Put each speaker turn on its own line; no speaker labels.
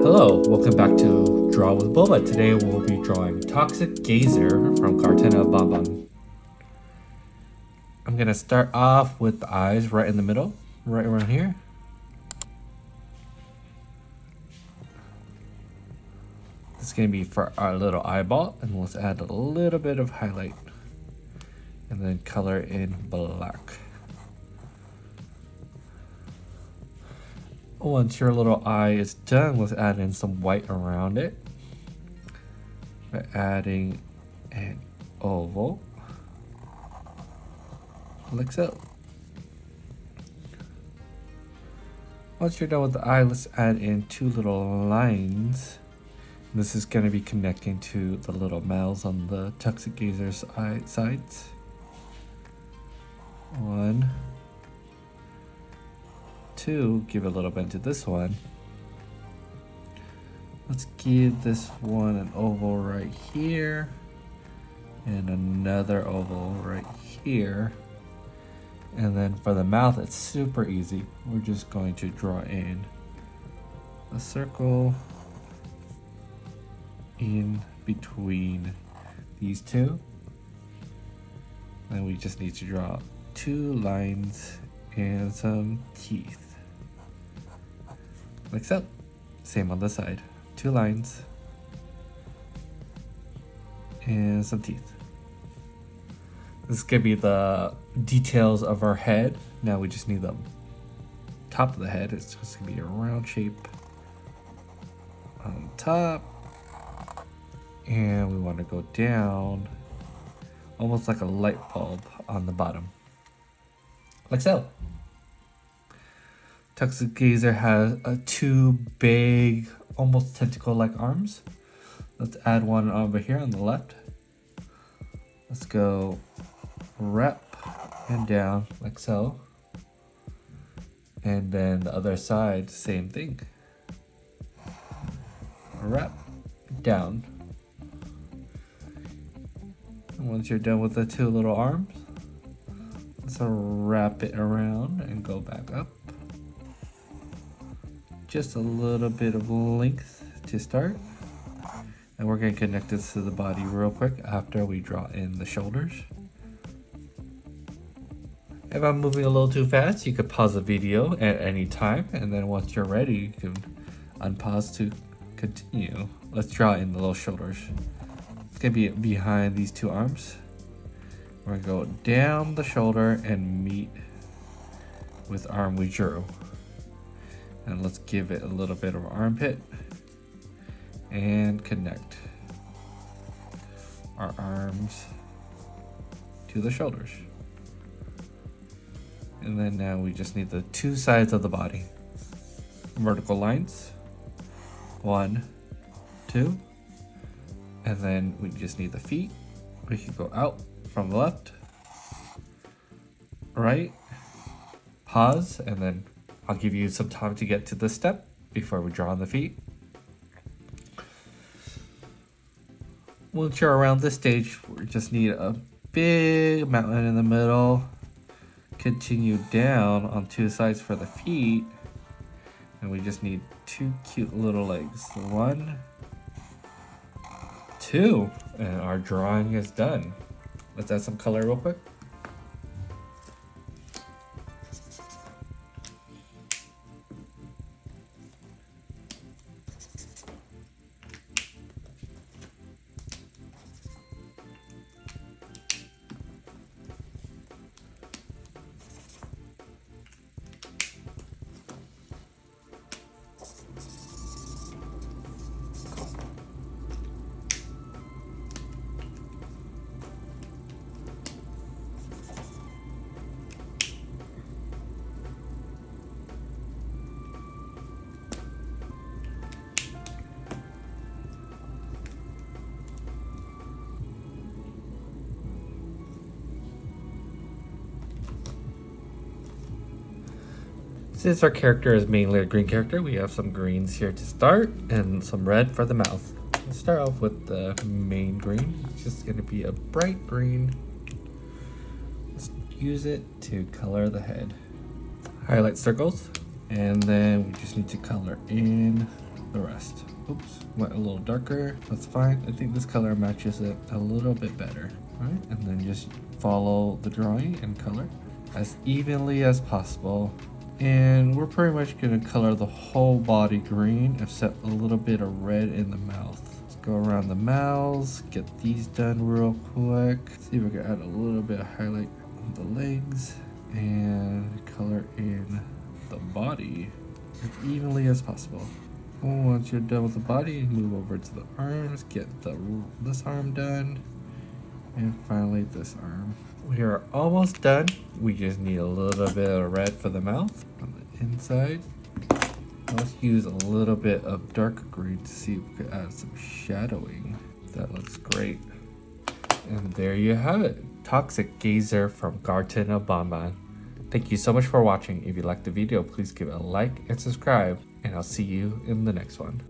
Hello, welcome back to Draw with Boba. Today we'll be drawing Toxic Gazer from Garten of Banban. I'm gonna start off with the eyes right in the middle, right around here. This is gonna be for our little eyeball, and let's add a little bit of highlight and then color in black. Once your little eye is done, let's add in some white around it by adding an oval, like so. Once you're done with the eye, let's add in two little lines. This is going to be connecting to the little mouths on the Toxic Gazer's eye sides. 1, 2, give a little bend to this one. Let's give this one an oval right here and another oval right here. And then for the mouth, it's super easy. We're just going to draw in a circle in between these two. And we just need to draw 2 lines and some teeth. Like so. Same on this side. 2 lines and some teeth. This is gonna be the details of our head. Now we just need the top of the head. It's just gonna be a round shape on top. And we want to go down almost like a light bulb on the bottom. Like so. Toxic Gazer has 2 big, almost tentacle-like arms. Let's add one over here on the left. Let's go wrap and down like so. And then the other side, same thing. Wrap down. And once you're done with the 2 little arms, let's wrap it around and go back up. Just a little bit of length to start. And we're going to connect this to the body real quick after we draw in the shoulders. If I'm moving a little too fast, you could pause the video at any time. And then once you're ready, you can unpause to continue. Let's draw in the little shoulders. It's going to be behind these 2 arms. We're going to go down the shoulder and meet with arm we drew. And let's give it a little bit of armpit and connect our arms to the shoulders. And then now we just need the 2 sides of the body. Vertical lines. 1, 2. And then we just need the feet. We can go out from the left, right, pause, and then I'll give you some time to get to this step before we draw on the feet. Once you're around this stage, we just need a big mountain in the middle. Continue down on 2 sides for the feet. And we just need 2 cute little legs. 1, 2. And our drawing is done. Let's add some color real quick. Since our character is mainly a green character, we have some greens here to start and some red for the mouth. Let's start off with the main green. It's just going to be a bright green. Let's use it to color the head. Highlight circles, and then we just need to color in the rest. Oops, went a little darker. That's fine. I think this color matches it a little bit better. All right, and then just follow the drawing and color as evenly as possible. And we're pretty much gonna color the whole body green except a little bit of red in the mouth. Let's go around the mouths, get these done real quick. See if we can add a little bit of highlight on the legs and color in the body as evenly as possible. Once you're done with the body, move over to the arms, get this arm done, and finally this arm. We are almost done. We just need a little bit of red for the mouth on the inside. Let's use a little bit of dark green to see if we can add some shadowing. That looks great. And there you have it. Toxic Gazer from Garten of Banban. Thank you so much for watching. If you liked the video, please give it a like and subscribe. And I'll see you in the next one.